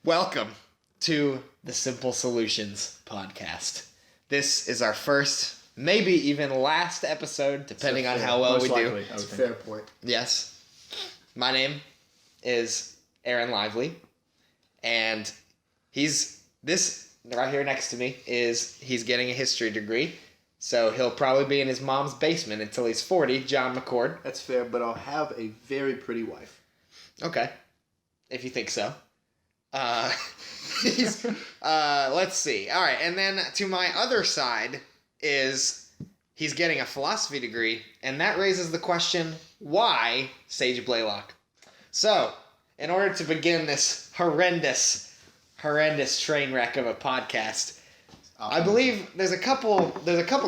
Welcome to the Simple Solutions podcast. This is our first, maybe even last episode, depending on how well we do. That's a fair point. Yes. My name is Aaron Lively, and this right here next to me he's getting a history degree, so he'll probably be in his mom's basement until he's 40, John McCord. That's fair, but I'll have a very pretty wife. Okay, if you think so. Let's see. All right, and then to my other side is he's getting a philosophy degree, and that raises the question, why Sage Blaylock? So, in order to begin this horrendous train wreck of a podcast, I believe there's a couple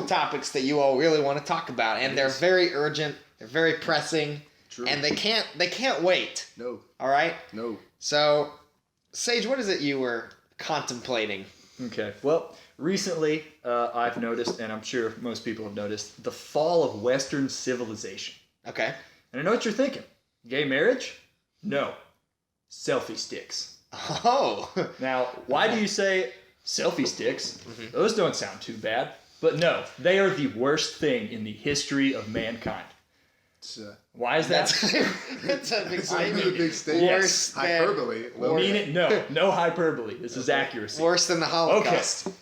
topics that you all really want to talk about, and they're very urgent, they're very pressing, True. And they can't wait. No. All right? No. So, Sage, what is it you were contemplating? Okay. Well, recently I've noticed, and I'm sure most people have noticed, the fall of Western civilization. Okay. And I know what you're thinking. Gay marriage? No. Selfie sticks. Oh. Now, why do you say selfie sticks? Mm-hmm. Those don't sound too bad. But no, they are the worst thing in the history of mankind. Why is that? That's a big statement. I mean, a big statement. Worse than hyperbole. Mean it? No hyperbole. This is accuracy. Worse than the Holocaust. Okay.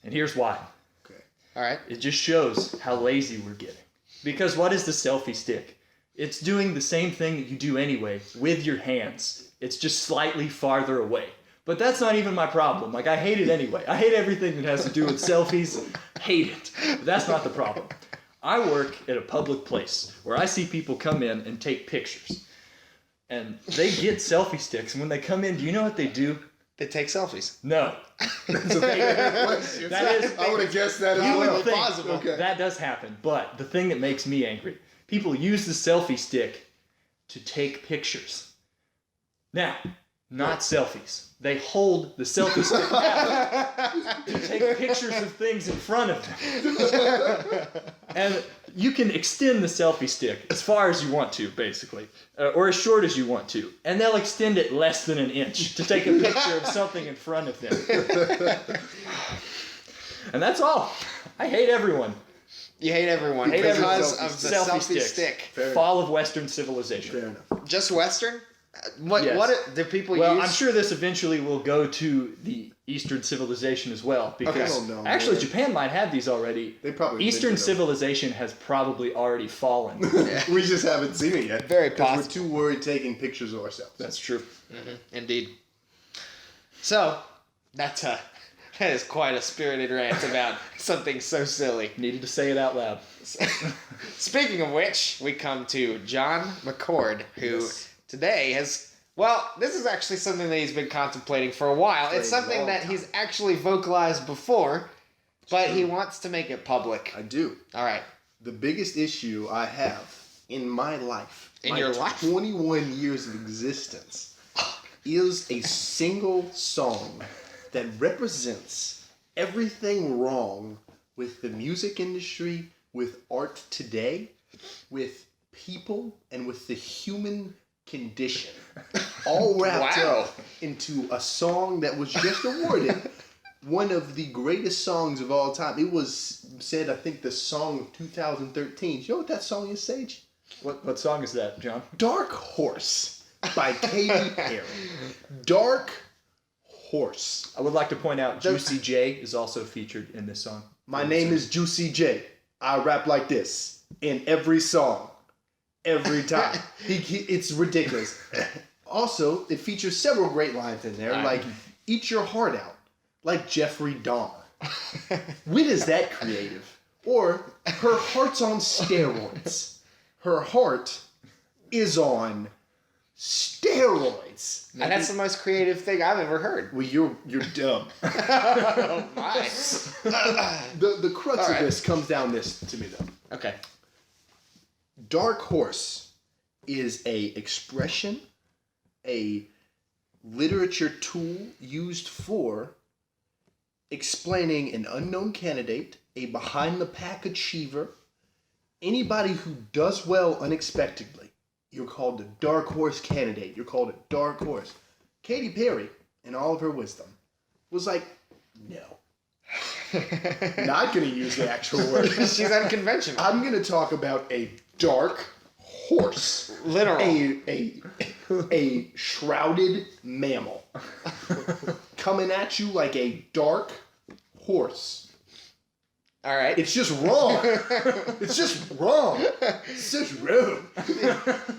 And here's why. Okay. All right. It just shows how lazy we're getting. Because what is the selfie stick? It's doing the same thing that you do anyway with your hands. It's just slightly farther away. But that's not even my problem. Like, I hate it anyway. I hate everything that has to do with selfies. Hate it. But that's not the problem. I work at a public place where I see people come in and take pictures. And they get selfie sticks, and when they come in, do you know what they do? They take selfies. No. That's a fair question. I would have guessed that as well. Possible. Okay. That does happen. But the thing that makes me angry, people use the selfie stick to take pictures. Now, not selfies. They hold the selfie stick out to take pictures of things in front of them. And you can extend the selfie stick as far as you want to, basically, or as short as you want to. And they'll extend it less than an inch to take a picture of something in front of them. And that's all. I hate everyone. You hate everyone Hate because everyone. of the Selfie selfie sticks. stick. Fall of Western civilization. Fair enough. Just Western? What Yes. what do people use? Well, I'm sure this eventually will go to the Eastern civilization as well, because Okay. Oh, no, actually man. Japan might have these already. They probably Eastern invented them. civilization has probably already fallen. We just haven't seen it yet. Very 'cause possible. we're too worried taking pictures of ourselves. That's true. Mm-hmm. Indeed. So, that is quite a spirited rant about something so silly. Needed to say it out loud. Speaking of which, we come to John McCord, who Yes. today has... Well, this is actually something that he's been contemplating for a while. For It's a something long that time. he's actually vocalized before, but he wants to make it public. I do. All right. The biggest issue I have in my life, In my your life? 21 years of existence, is a single song that represents everything wrong with the music industry, with art today, with people, and with the human condition, all wrapped Wow. up into a song that was just awarded one of the greatest songs of all time. It was said, I think, the song of 2013. You know what that song is, Sage? What song is that, John? Dark Horse by Katy Perry. Dark Horse. I would like to point out Juicy J is also featured in this song. My name is Juicy J. I rap like this in every song. Every time. It's ridiculous. Also, it features several great lines in there, like "Eat Your Heart Out," like Jeffrey Dahmer. When is that creative? Or "Her heart's on steroids." Her heart is on steroids. And that's the most creative thing I've ever heard. Well, you're dumb. Oh my. The crux of this comes down this to me though. Okay. Dark horse is a expression, a literature tool used for explaining an unknown candidate, a behind-the-pack achiever, anybody who does well unexpectedly. You're called a dark horse candidate. You're called a dark horse. Katy Perry, in all of her wisdom, was like, no. Not going to use the actual word. She's unconventional. I'm going to talk about a dark horse. Literal. A shrouded mammal. Coming at you like a dark horse. All right. It's just wrong. It's just wrong. It's just wrong.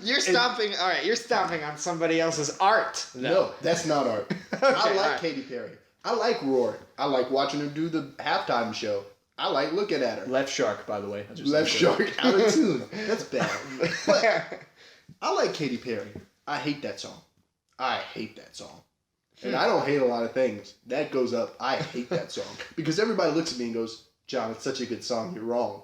You're stomping. All right. You're stomping on somebody else's art. Though. No, that's not art. Okay, I like alright. Katy Perry. I like Roar. I like watching her do the halftime show. I like looking at her. Left Shark, by the way. Left Shark out of tune. That's bad. But I like Katy Perry. I hate that song. I hate that song. And I don't hate a lot of things. That goes up. I hate that song. Because everybody looks at me and goes, John, it's such a good song. You're wrong.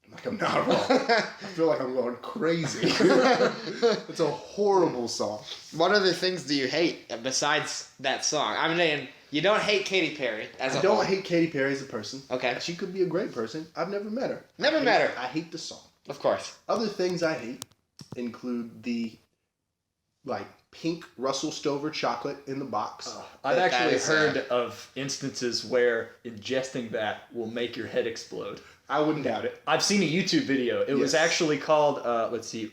I'm like, I'm not wrong. I feel like I'm going crazy. It's a horrible song. What other things do you hate besides that song? I mean, you don't hate Katy Perry as a I don't whole. hate Katy Perry as a person. Okay. She could be a great person. I've never met her. Never met her. I hate the song. Of course. Other things I hate include the pink Russell Stover chocolate in the box. I've That actually is, heard of instances where ingesting that will make your head explode. I wouldn't doubt it. I've seen a YouTube video. It was Yes. actually called,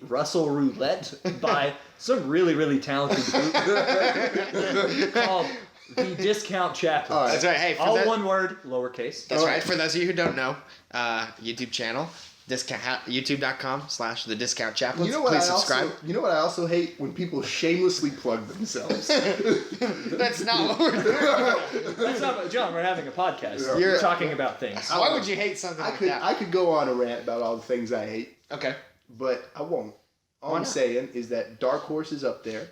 Russell Roulette by some really, really talented group called The Discount Chaplain. All right. That's right. Hey, for All that- one word, lowercase. That's All right. right. For those of you who don't know, YouTube channel, youtube.com/the discount chaplains. You know what Please I subscribe. also you know what I also hate when people shamelessly plug themselves. That's not what we're doing. That's not, John, we're having a podcast. Yeah. You're talking about things. Why would you hate something I like could that? I could go on a rant about all the things I hate, Okay. but I won't. All Why I'm not? saying is that Dark Horse is up there.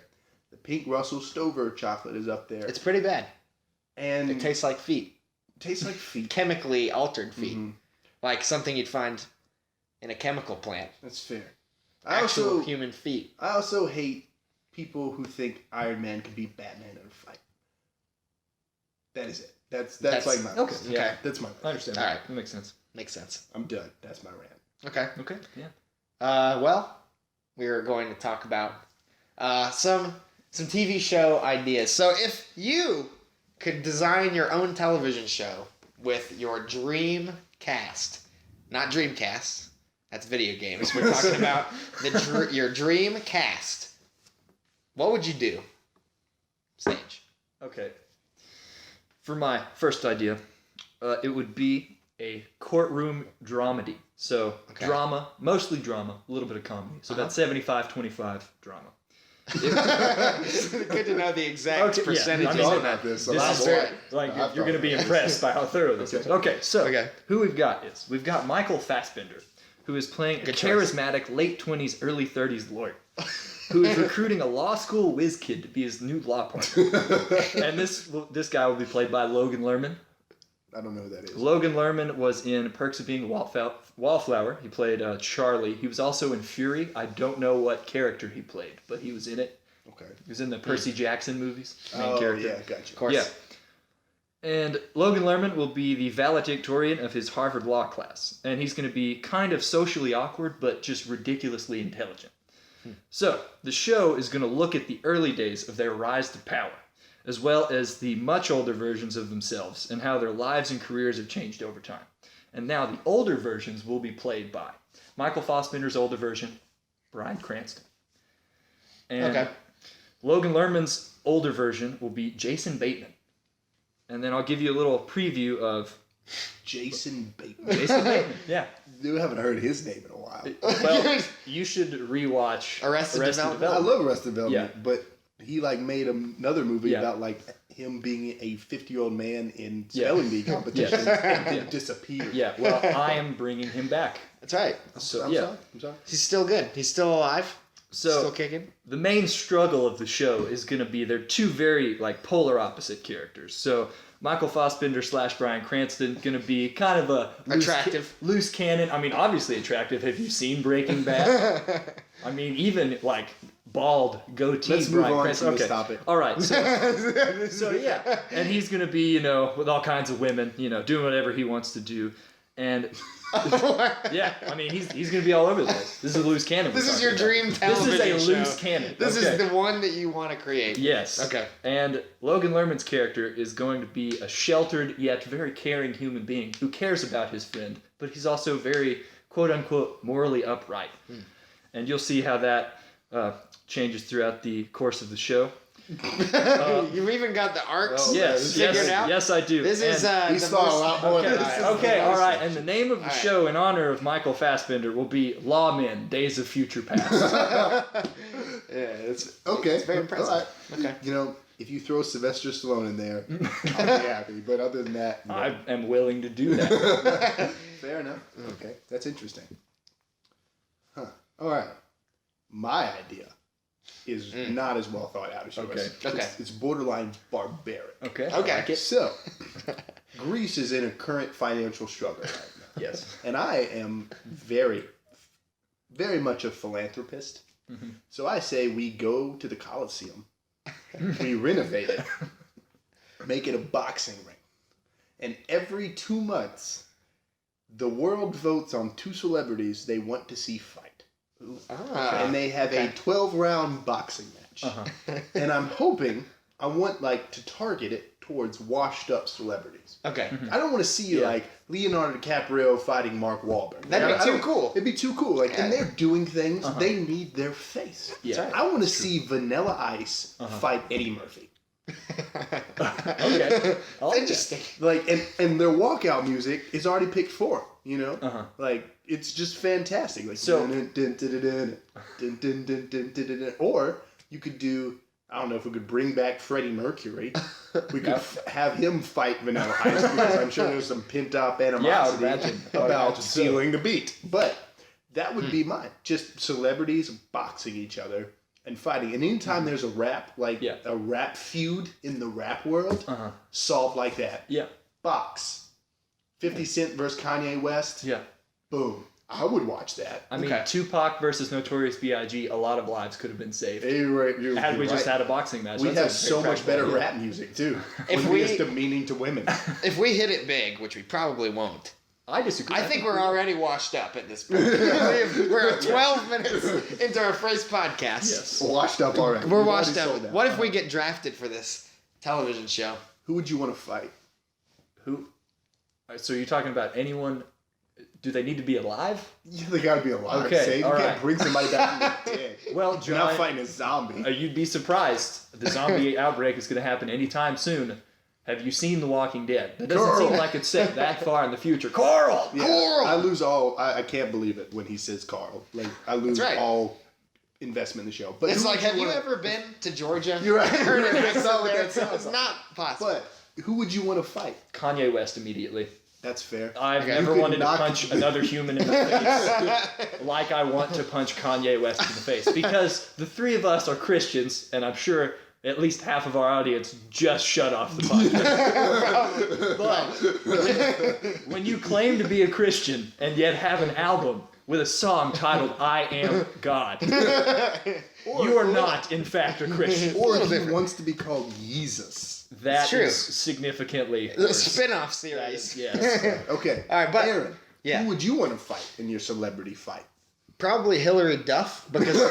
The pink Russell Stover chocolate is up there. It's pretty bad. and It tastes like feet. tastes like feet. Chemically altered feet. Mhm. Like something you'd find in a chemical plant. That's fair. I Actual also human feet. I also hate people who think Iron Man could beat Batman in a fight. That is it. That's like my okay. list. Yeah. That's my I understand. All That. right. That makes sense. Makes sense. I'm done. That's my rant. Okay. Okay. Yeah. Well, we were going to talk about some TV show ideas. So if you could design your own television show with your dream cast, not Dreamcast, that's video games. We're talking about your dream cast. What would you do? Sage. Okay. For my first idea, it would be a courtroom dramedy. So Okay. drama, mostly drama, a little bit of comedy. So about 75-25 drama. Good to know the exact Okay, yeah. percentages I mean, on that. this. This is very- like I've you're going to be thought- impressed by how thorough this is. Okay, so Okay. who we've got is we've got Michael Fassbender, who is playing Good a choice. charismatic late 20s, early 30s lawyer, who is recruiting a law school whiz kid to be his new law partner. And this guy will be played by Logan Lerman. I don't know who that is. Logan Lerman was in Perks of Being a Wallflower. He played Charlie. He was also in Fury. I don't know what character he played, but he was in it. Okay. He was in the Percy Jackson movies. Main Oh character. yeah, gotcha. Of course. Yeah. And Logan Lerman will be the valedictorian of his Harvard law class. And he's going to be kind of socially awkward, but just ridiculously intelligent. So, the show is going to look at the early days of their rise to power, as well as the much older versions of themselves and how their lives and careers have changed over time. And now the older versions will be played by Michael Fassbender's older version, Bryan Cranston. And Okay. Logan Lerman's older version will be Jason Bateman. And then I'll give you a little preview of Jason Bateman. Jason Bateman. Yeah. You haven't heard his name in a while. Well, you should rewatch Arrested Development. I love Arrested Development, Yeah. but he made another movie Yeah. about him being a 50-year-old man in Yeah. spelling bee competitions Yeah. and then disappeared. Yeah, well, I am bringing him back. That's right. So I'm yeah, sorry. I'm sorry. He's still good. He's still alive. So Still kicking? the main struggle of the show is going to be they're two very like polar opposite characters. So Michael Fassbender / Bryan Cranston going to be kind of a loose cannon. I mean, obviously attractive. Have you seen Breaking Bad? I mean, even like bald goatee. Let's move Bryan on Cranston. from this topic. All right. So yeah, and he's going to be with all kinds of women, doing whatever he wants to do, and. Yeah, I mean he's gonna be all over the place. This is a loose cannon. This is your dream television show. This is a loose cannon. This is the one that you want to create. Yes. Okay. And Logan Lerman's character is going to be a sheltered yet very caring human being who cares about his friend, but he's also very quote unquote morally upright. And you'll see how that changes throughout the course of the show. You've even got the arcs figured out? Yes, I do. This is we saw a lot more than that. Okay, all right. And the name of the show in honor of Michael Fassbender will be Lawmen: Days of Future Past. It's okay. It's very impressive. All right. Okay. If you throw Sylvester Stallone in there, I'll be happy. But other than that, no. I am willing to do that. Fair enough. Okay, that's interesting. Huh. All right. My idea is not as well thought out as yours. Okay. It's borderline barbaric. Okay. Okay. I like it. So, Greece is in a current financial struggle right now. Yes. And I am very, very much a philanthropist. Mm-hmm. So I say we go to the Coliseum, we renovate it, make it a boxing ring. And every 2 months, the world votes on 2 celebrities they want to see fight. And they have a 12-round boxing match. Uh-huh. And I'm hoping, I want to target it towards washed-up celebrities. Okay. I don't want to see Leonardo DiCaprio fighting Mark Wahlberg. That'd be too cool. It'd be too cool. And they're doing things, they need their face. Yeah. right. I want to see Vanilla Ice fight Eddie Murphy. Okay. I like Interesting. And their walkout music is already picked for them, Uh-huh. It's just fantastic. Or you could do, I don't know if we could bring back Freddie Mercury. We could have him fight Vanilla Ice because I'm sure there's some pent up animosity about stealing the beat. But that would be mine. Just celebrities boxing each other and fighting. And anytime there's a rap, a rap feud in the rap world, solved like that. Yeah. Box. 50 Cent versus Kanye West. Yeah. Boom. I would watch that. I mean, Tupac versus Notorious B.I.G., a lot of lives could have been saved. Had we just had a boxing match. We'd have so much better rap music, too. If Wouldn't be as demeaning to women. If we hit it big, which we probably won't, I disagree. I think we're already washed up at this point. We're 12 minutes into our first podcast. Yes. Washed up already. We're washed up. What if we get drafted for this television show? Who would you want to fight? Who? So you're talking about anyone? Do they need to be alive? Yeah, they gotta be alive. Okay, You all can't right. bring somebody back from the dead. Well, You're John, not fighting a zombie. you'd be surprised. The zombie outbreak is going to happen anytime soon. Have you seen The Walking Dead? That doesn't Carl. seem like it's set that far in the future. Carl! Yeah, Carl! I lose all. I can't believe it when he says Carl. I lose That's right. all investment in the show. But It's who like, would have you wanna- ever been to Georgia? You're right. Heard an That's not what accent that there? sounds It's like. not possible. But who would you want to fight? Kanye West immediately. That's fair. I've Okay. never You could wanted to knock- punch another human in the face like I want to punch Kanye West in the face. Because the three of us are Christians, and I'm sure at least half of our audience just shut off the podcast. But when you claim to be a Christian and yet have an album with a song titled I Am God, you are not, in fact, a Christian. Or he wants to be called Jesus. That true. is significantly The worse. spin-off That is- series. yes. Okay. All right, but- Aaron, yeah. who would you want to fight in your celebrity fight? Probably Hillary Duff, because I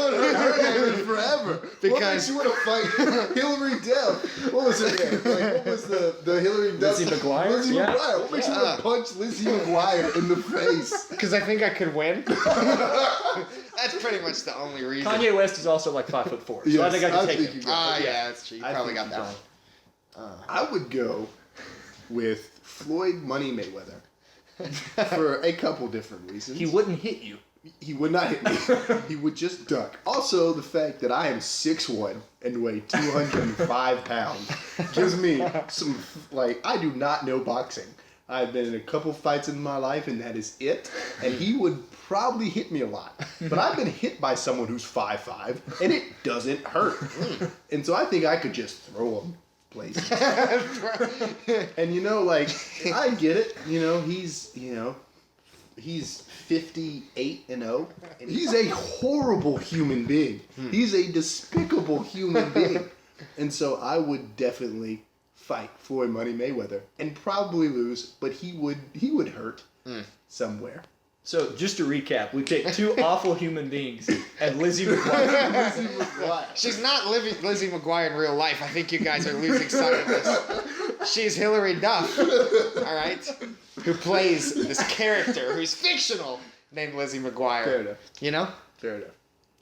would have heard Aaron forever. What Because- makes you want to fight Hillary Duff? What was her name? What was the Hillary Duff? Lizzie McGuire? Lizzie Yeah. McGuire. What makes you want to punch Lizzie McGuire in the face? because I think I could win. That's pretty much the only reason. Kanye West is also like 5'4", so I Yes, think I I can take think him. you Ah, yeah, that's true. You I probably think got you that one. I would go with Floyd Money Mayweather for a couple different reasons. He wouldn't hit you. He would not hit me. He would just duck. Also, the fact that I am 6'1" and weigh 205 pounds gives me some, I do not know boxing. I've been in a couple fights in my life, and that is it. And he would probably hit me a lot. But I've been hit by someone who's 5'5", and it doesn't hurt. And so I think I could just throw him places. And, you know, like, I get it. You know, he's 58-0. And he's a horrible human being. He's a despicable human being. And so I would definitely fight Floyd Money Mayweather and probably lose, but he would hurt somewhere. So, just to recap, we picked two awful human beings and Lizzie McGuire. She's not Lizzie McGuire in real life. I think you guys are losing sight of this. She's Hilary Duff, all right, who plays this character who's fictional named Lizzie McGuire. Fair enough. You know? Fair enough.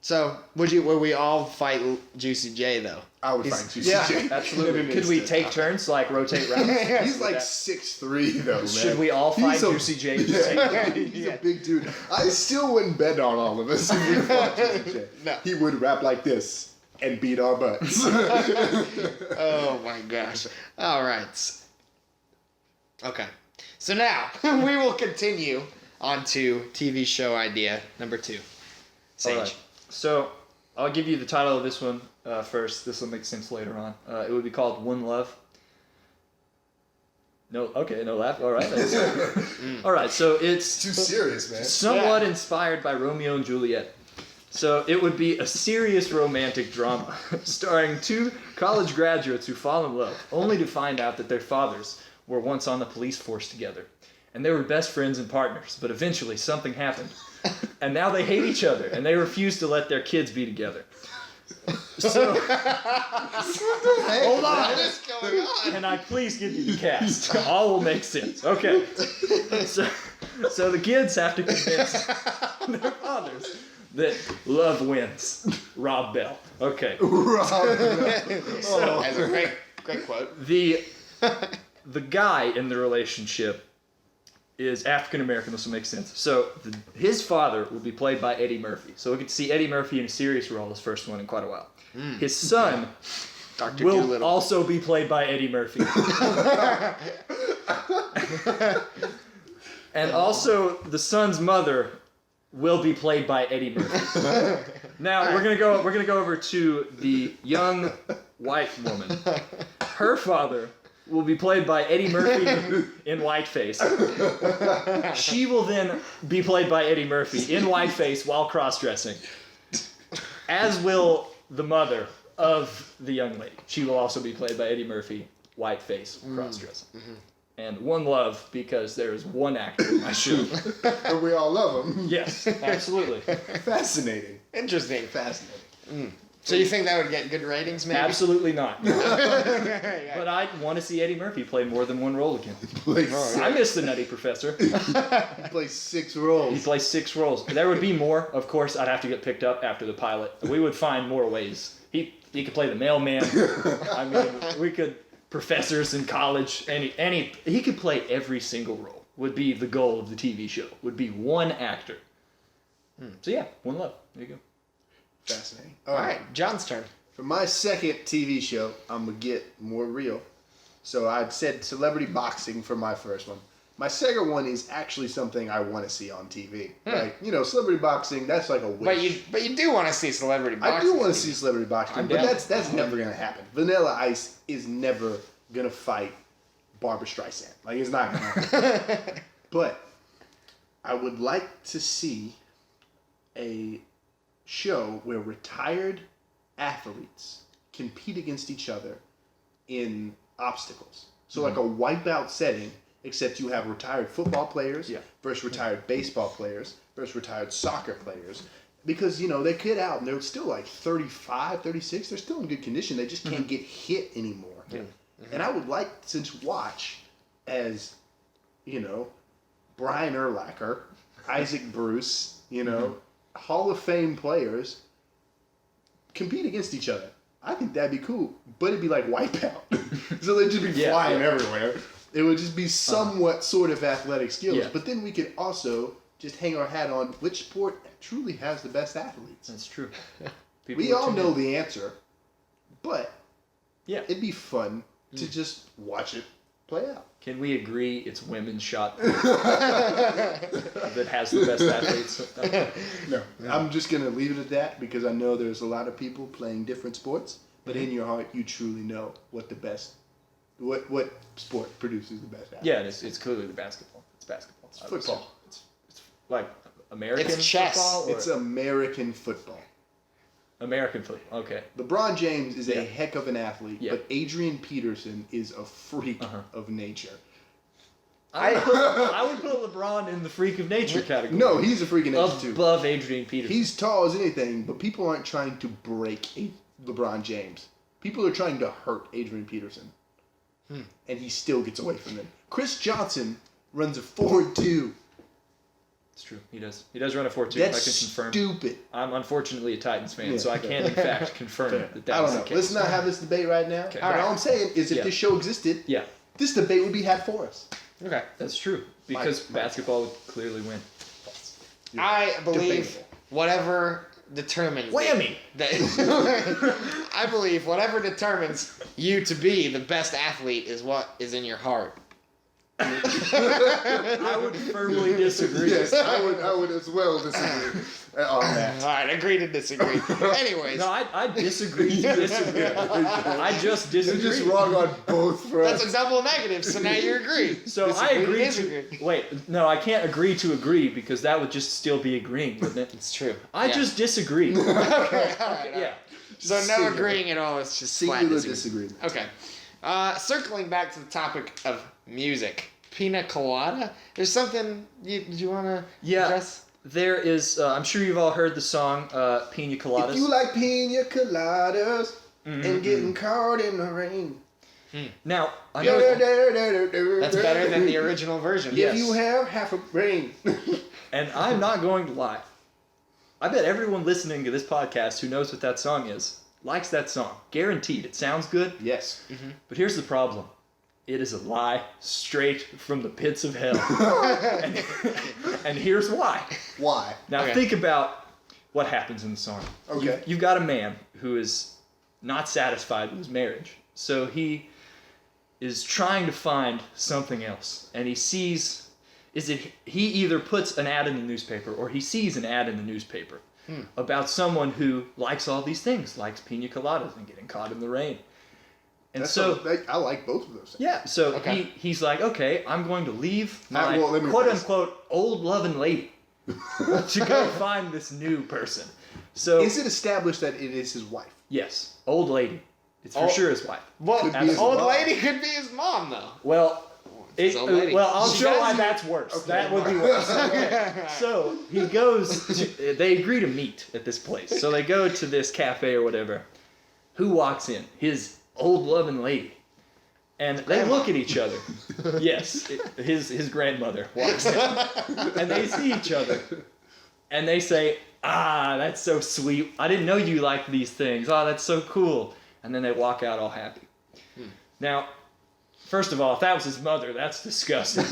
So, would we all fight Juicy J, though? I would fight Juicy J. Absolutely. Could we take turns, like rotate rounds? He's like 6'3", though, man. Should we all fight Juicy J? He's a big dude. I still wouldn't bet on all of us if we fought Juicy J. No. He would rap like this and beat our butts. Oh, my gosh. All right. Okay. So now, we will continue on to TV show idea number 2. Sage. All right. So, I'll give you the title of this one first. This will make sense later on. It would be called One Love. No laugh. All right. All right, so it's Too serious, man. somewhat inspired by Romeo and Juliet. So it would be a serious romantic drama starring 2 college graduates who fall in love, only to find out that their fathers were once on the police force together. And they were best friends and partners, but eventually something happened. And now they hate each other, and they refuse to let their kids be together. So, hold on. What is going on? Can I please give you the cast? All will make sense. Okay. So the kids have to convince their fathers that love wins. Rob Bell. Okay. That's a great quote. The guy in the relationship is African American. This will make sense. So his father will be played by Eddie Murphy. So we get to see Eddie Murphy in a serious role, his first one in quite a while. His son Dr. will Doolittle. also be played by Eddie Murphy. And also the son's mother will be played by Eddie Murphy. Now we're gonna go over to the young white woman. Her father will be played by Eddie Murphy in whiteface. She will then be played by Eddie Murphy in whiteface while cross-dressing. As will the mother of the young lady. She will also be played by Eddie Murphy, whiteface, cross-dressing. And One Love, because there is one actor in my show. And we all love him. Yes, absolutely. Fascinating. Interesting. Fascinating. So you think that would get good ratings, maybe? Absolutely not. But I want to see Eddie Murphy play more than one role again. I miss the Nutty Professor. He plays 6 roles. He plays 6 roles. There would be more. Of course, I'd have to get picked up after the pilot. We would find more ways. He could play the mailman. I mean, we could professors in college. He could play every single role. Would be the goal of the TV show. Would be one actor. So yeah, One Love. There you go. Fascinating. All right, John's turn. For my second TV show, I'm going to get more real. So I'd said celebrity boxing for my first one. My second one is actually something I want to see on TV. Like, celebrity boxing, that's like a wish. But you do want to see celebrity boxing. I do want to see celebrity boxing, I'm but down. that's never going to happen. Vanilla Ice is never going to fight Barbra Streisand. Like, it's not going to happen. But I would like to see a show where retired athletes compete against each other in obstacles. So like a wipeout setting, except you have retired football players versus retired baseball players versus retired soccer players. Because, they get out and they're still like 35, 36. They're still in good condition. They just can't get hit anymore. And I would like to watch as, Brian Urlacher, Isaac Bruce, Hall of Fame players compete against each other. I think that'd be cool, but it'd be like Wipeout. So they'd just be flying everywhere. It would just be somewhat sort of athletic skills. Yeah. But then we could also just hang our hat on which sport truly has the best athletes. That's true. We all know the answer, but Yeah. it'd be fun to just watch it play out. Can we agree it's women's shot that has the best athletes? No, I'm just gonna leave it at that because I know there's a lot of people playing different sports, but in your heart, you truly know what sport produces the best athletes. Yeah, it's clearly the basketball. It's basketball. It's football. It's like American It's chess. football? Or It's American football. American football. Okay. LeBron James is a heck of an athlete, Yeah. but Adrian Peterson is a freak of nature. I would put LeBron in the freak of nature category. No, he's a freak of nature too. Above Adrian Peterson. He's tall as anything, but people aren't trying to break LeBron James. People are trying to hurt Adrian Peterson. And he still gets away from them. Chris Johnson runs a 4.2. It's true. He does. He does run a 4.2. That's I can confirm. stupid. I'm unfortunately a Titans fan, Yeah. so I can in fact confirm that I was don't the know. case. Let's not have this debate right now. Okay. But all I'm saying is if Yeah. this show existed, Yeah, this debate would be had for us. Okay. that's true. Because basketball would clearly win. I believe Debatable. whatever determines Whammy! I believe whatever determines you to be the best athlete is what is in your heart. I would firmly disagree. Yes, I would as well disagree on that. All right, agree to disagree. Anyways, No, I disagree to disagree. I just You're disagree. just wrong on both fronts. that's a double negative. So now you agree. So I Disagree to agree disagree. to... Wait, no, I can't agree to agree because that would just still be agreeing, wouldn't it? It's true. I Yeah. just disagree. Okay, all right. Yeah. So no Singular. agreeing at all. It's just flat Singular disagreement. disagreement. Okay. Circling back to the topic of music, pina colada. There's something you want to Yeah. address? There is, I'm sure you've all heard the song Pina Coladas. If you like pina coladas and getting caught in the rain. Now, I know That's better than the original version. Yeah. If you have half a brain. and I'm not going to lie. I bet everyone listening to this podcast who knows what that song is likes that song. Guaranteed. It sounds good. Yes. But here's the problem. It is a lie straight from the pits of hell. and here's why. Why? Now Okay. think about what happens in the song. Okay. You've got a man who is not satisfied with his marriage. So he is trying to find something else. And he sees, he either puts an ad in the newspaper or he sees an ad in the newspaper about someone who likes all these things, likes pina coladas and getting caught in the rain. And I like both of those things. yeah, so Okay. he's like, okay, I'm going to leave my well, let me quote rephrase. unquote old loving lady to go find this new person. So Is it established that it is his wife? yes, old lady. It's for Oh. sure his wife. Well, Could the be his old mom. lady could be his mom, though. Well, His old lady. I'll She show does- why that's worse. Okay. That would be worse. Okay. So he goes. They agree to meet at this place. So they go to this cafe or whatever. Who walks in? His old loving lady. And they Grandma. look at each other. Yes, his grandmother walks in. And they see each other. And they say, "Ah, that's so sweet. I didn't know you liked these things. Oh, that's so cool." And then they walk out all happy. Now, first of all, if that was his mother, that's disgusting.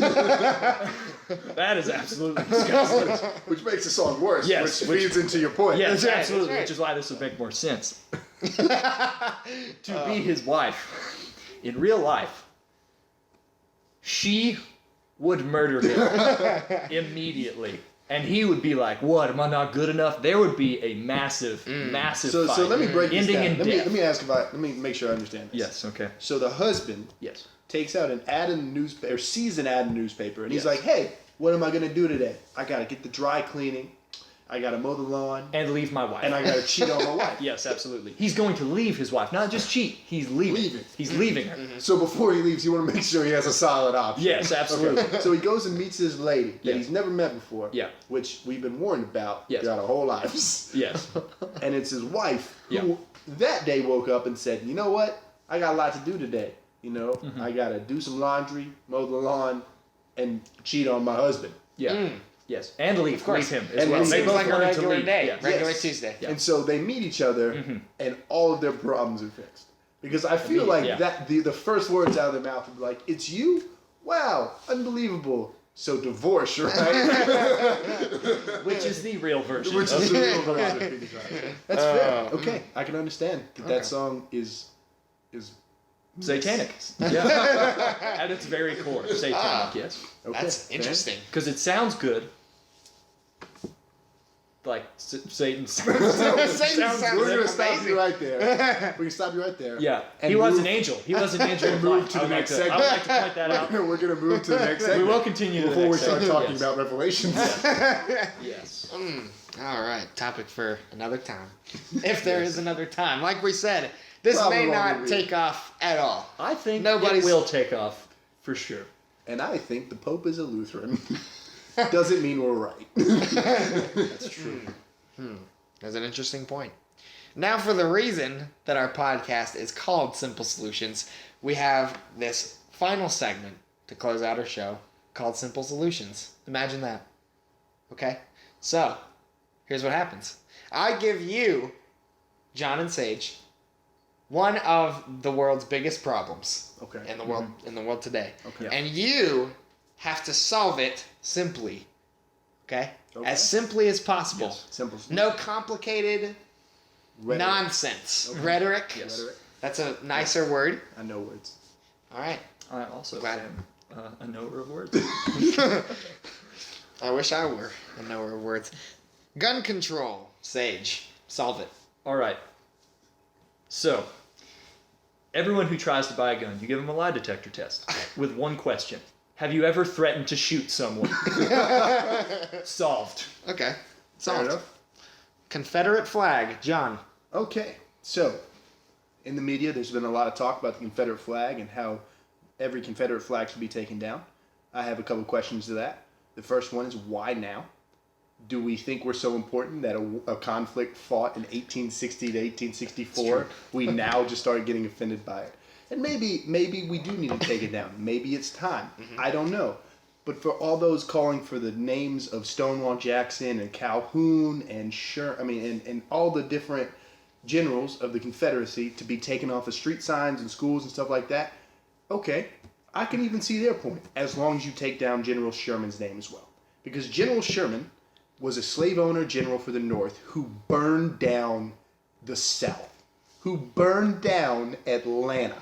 That is absolutely disgusting. Which makes the song worse. Yes, Which feeds into your point. Yes, That's right, absolutely. that's right. Which is why this would make more sense. To be his wife, in real life, she would murder him immediately. And he would be like, "What? Am I not good enough?" There would be a massive fight. So let me break this ending down. in Let death. me ask let me make sure I understand this. Yes. Okay. So the husband Yes. takes out an ad in the newspaper, or sees an ad in the newspaper, and he's Yes. like, "Hey, what am I gonna do today? I gotta get the dry cleaning, I gotta mow the lawn, And leave my wife. and I gotta cheat on my wife." Yes, absolutely. He's going to leave his wife, not just cheat. He's leaving. Leaving. He's leaving her. So before he leaves, you want to make sure he has a solid option. Yes, absolutely. Okay. So he goes and meets this lady that Yes. he's never met before. Yeah. Which we've been warned about Yes. throughout our whole lives. Yes. And it's his wife who Yeah. that day woke up and said, "You know what? I got a lot to do today. You know, Mm-hmm. I gotta do some laundry, mow the lawn, and cheat on my husband." Yeah. Yes. And leave. Of course. Leave him as And well. it They seems both like a wanted to regular leave. day. Yes. Regular Yes. Tuesday. Yeah. And so they meet each other, Mhm. and all of their problems are fixed. Because I feel like yeah. that the first words out of their mouth would be like, "It's you? Wow, unbelievable." So divorce, right? Which is the real version. Which of is the the real version. That's fair. Oh. Okay, I can understand that that song is Satanic. Yeah. At its very core, satanic. Yes. Okay. That's interesting. Because it sounds good. Like Satan sounds Satan sounds sounds We're good. gonna stop amazing. you right there. We can stop you right there. Yeah. And He was move- an angel. He was an angel. And move to the next I segment. would like to point that out. We're gonna move to the next We segment. will continue to the before we next start segment. talking Yes. about Revelations. Yes. All right, topic for another time. If there is another time. Like we said, this Probably may won't not be. take off at all. I think Nobody's- it will take off for sure. And I think the Pope is a Lutheran. Doesn't mean we're right. That's true. That's an interesting point. Now, for the reason that our podcast is called Simple Solutions, we have this final segment to close out our show called Simple Solutions. Imagine that. Okay? So, here's what happens. I give you, John and Sage, one of the world's biggest problems Okay. in the world today. Okay. Yeah. And you have to solve it simply. Okay? Okay. As simply as possible. Yes. Simple. No complicated Rhetoric. nonsense. Okay. Rhetoric. Yes. Rhetoric. That's a nicer word. I know words. All right. I also Glad- am a knower of words. I wish I were a knower of words. Gun control. Sage. Solve it. All right. So, everyone who tries to buy a gun, you give them a lie detector test with one question. Have you ever threatened to shoot someone? Solved. Okay. Fair Solved. enough. Confederate flag. John. Okay, so in the media, there's been a lot of talk about the Confederate flag and how every Confederate flag should be taken down. I have a couple questions to that. The first one is why now? Do we think we're so important that a conflict fought in 1860 to 1864, we now just started getting offended by it? And maybe we do need to take it down. Maybe it's time. I don't know. But for all those calling for the names of Stonewall Jackson and Calhoun and and all the different generals of the Confederacy to be taken off of street signs and schools and stuff like that, okay, I can even see their point, as long as you take down General Sherman's name as well. Because General Sherman was a slave owner general for the North who burned down the South, who burned down Atlanta.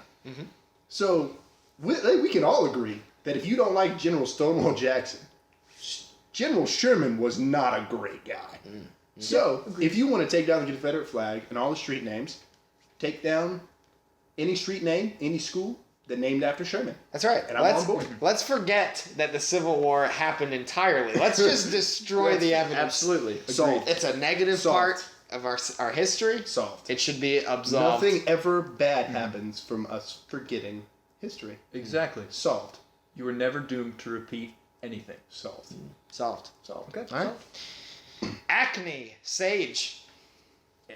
So we can all agree that if you don't like General Stonewall Jackson, General Sherman was not a great guy. So if you want to take down the Confederate flag and all the street names, take down any street name, any school that named after Sherman. That's right. And I'm on board. Let's forget that the Civil War happened entirely. Let's just destroy the evidence. Absolutely. Solved. It's a negative Solved. part of our history. Solved. It should be absolved. Nothing ever bad happens from us forgetting history. Exactly. Solved. You were never doomed to repeat anything. Solved. Solved. Solved. Okay. All right. Acne. Sage.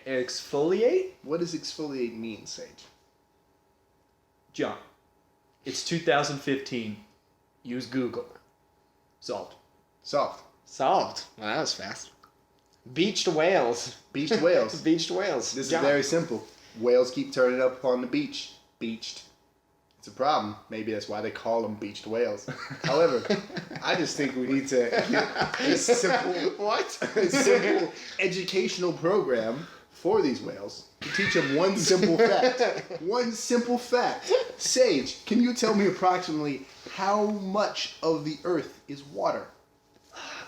Exfoliate? What does exfoliate mean, Sage? John. It's 2015. Use Google. Solved. Solved. Solved. Well, that was fast. Beached whales. Beached whales. Beached whales. This John. is very simple. Whales keep turning up on the beach. Beached. It's a problem. Maybe that's why they call them beached whales. However, I just think we need to get a simple, What? a simple educational program for these whales to teach them one simple fact. One simple fact. Sage, can you tell me approximately how much of the earth is water?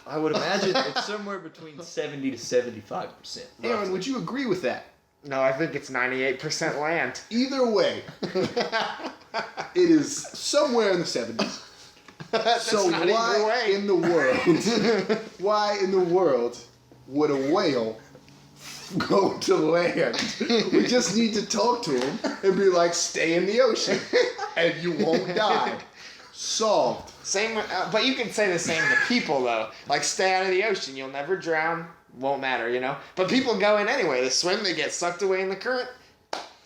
I would imagine it's somewhere between 70 to 75%. Aaron, would you agree with that? No, I think it's 98% land. Either way, it is somewhere in the 70s. So not either why way. in the world, why in the world would a whale go to land? We just need to talk to him and be like, stay in the ocean and you won't die. Solved. Same, but you can say the same to people though. Like, stay out of the ocean. You'll never drown. Won't matter, you know. But people go in anyway. They swim. They get sucked away in the current.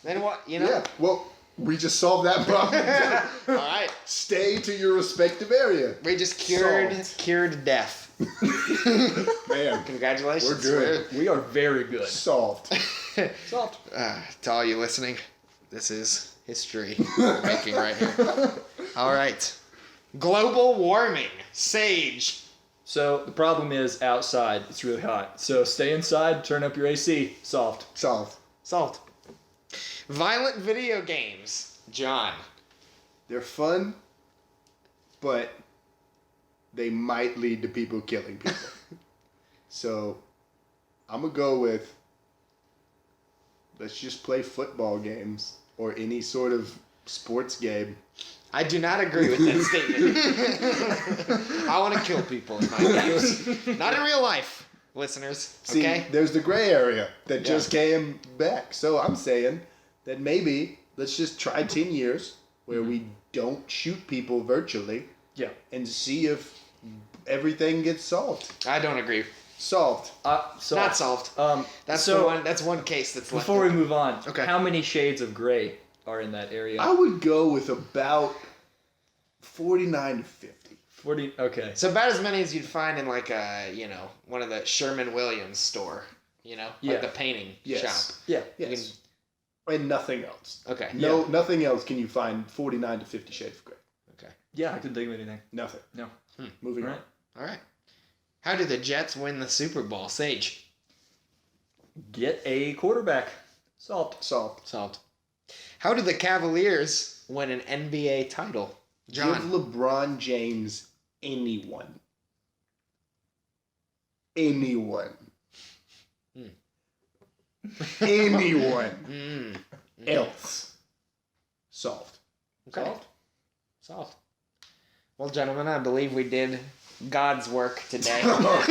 Then what? You know. Yeah, well, we just solved that problem too. All right. Stay to your respective area. We just Solved. cured death. Man, Congratulations. we're good. We are very good. Solved. Solved. To all you listening, this is history we're making right here. All right. Global warming. Sage. So the problem is outside. It's really hot. So stay inside. Turn up your AC. Solved. Solved. Solved. Violent video games. John. They're fun, but they might lead to people killing people. So, I'm going to go with, let's just play football games or any sort of sports game. I do not agree with that statement. I want to kill people in my games. Not in real life, listeners. See, Okay? there's the gray area that Yeah. just came back. So I'm saying that maybe let's just try 10 years where we don't shoot people virtually Yeah. and see if everything gets solved. I don't agree. Solved. Not solved. That's so the one. That's one case that's left. before we move on, Okay. how many shades of gray are in that area? I would go with about 49 to 50. 40. Okay. So about as many as you'd find in like a, one of the Sherman-Williams store, Yeah. like the painting Yes. shop. Yeah. Yes. And nothing else. Okay. No, nothing else can you find 49 to 50 shades of gray. Okay. Yeah, I couldn't think of anything. Nothing. No. Moving All on. right. All right. How did the Jets win the Super Bowl, Sage? Get a quarterback. Solved. Solved. How did the Cavaliers win an NBA title? John. Give LeBron James anyone. Anyone. Anyone else. Solved. Okay. Solved. Well, gentlemen, I believe we did God's work today. All right.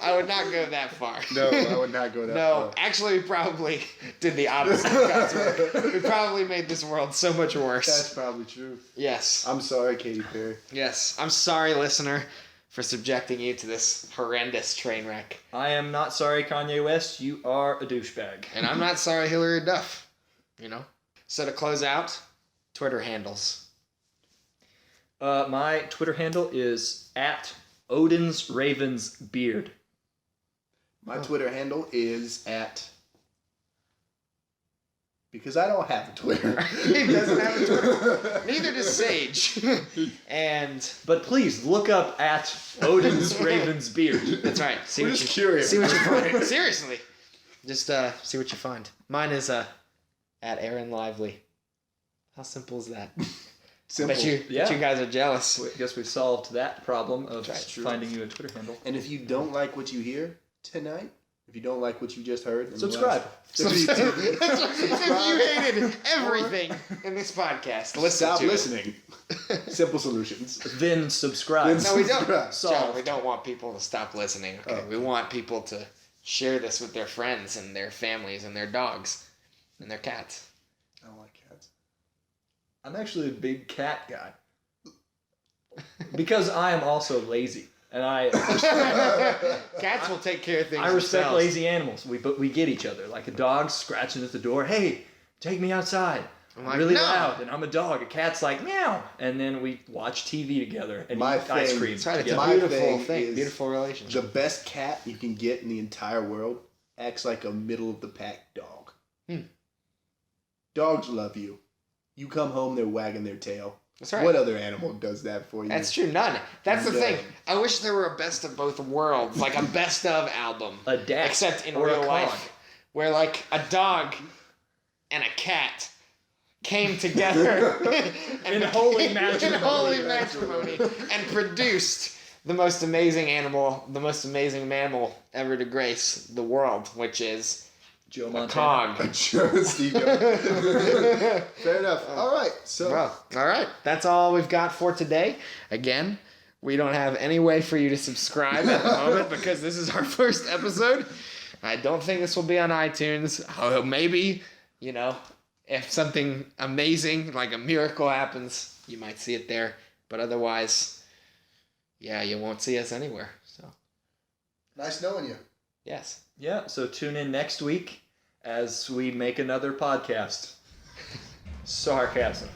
I would not go that far. No, I would not go that No, far. actually, we probably did the opposite of God's work. We probably made this world so much worse. That's probably true. Yes. I'm sorry, Katy Perry. Yes. I'm sorry, listener, for subjecting you to this horrendous train wreck. I am not sorry, Kanye West. You are a douchebag. And I'm not sorry, Hillary Duff. So to close out, Twitter handles. My Twitter handle is @OdinsRavensBeard. My Twitter handle is because I don't have a Twitter. He doesn't have a Twitter. Neither does Sage. And But please look up @OdinsRavensBeard. that's right. See We're what just you curious. See what you find. Seriously. Just see what you find. Mine is @Aaron Lively. How simple is that? Simple. Bet you guys are jealous. I guess we solved that problem of That's true. finding you a Twitter handle. And if you don't like what you hear tonight, if you don't like what you just heard, then Subscribe. If you hated everything in this podcast, Stop to it. listening. Simple solutions. Then subscribe. No, we don't. Subscribe. John, we don't want people to stop listening. Okay, Oh. we want people to share this with their friends and their families and their dogs and their cats. I don't like cats. I'm actually a big cat guy. Because I am also lazy. And Cats will take care of things. I respect themselves. lazy animals. But we get each other. Like a dog scratching at the door. Hey, take me outside. I'm like, really "No." loud. And I'm a dog. A cat's like, meow. And then we watch TV together and My eat ice thing- cream. That's right. It's together. a My beautiful thing thing. is Beautiful relationship. The best cat you can get in the entire world acts like a middle of the pack dog. Dogs love you. You come home, they're wagging their tail. That's right. What other animal does that for you? That's true. None. That's the None. thing. I wish there were a best of both worlds, like a best of album. A dad. Except in or a real cog. life, where like a dog and a cat came together In holy matrimony. in holy matrimony and produced the most amazing animal, the most amazing mammal ever to grace the world, which is Joe a Montana. cog. Sure, Steve. Fair enough. All right. So Well, all right. That's all we've got for today. Again, we don't have any way for you to subscribe at the moment because this is our first episode. I don't think this will be on iTunes. Oh, maybe, if something amazing, like a miracle happens, you might see it there. But otherwise, yeah, you won't see us anywhere. So, nice knowing you. yes. Yeah, so tune in next week as we make another podcast. Sarcasm.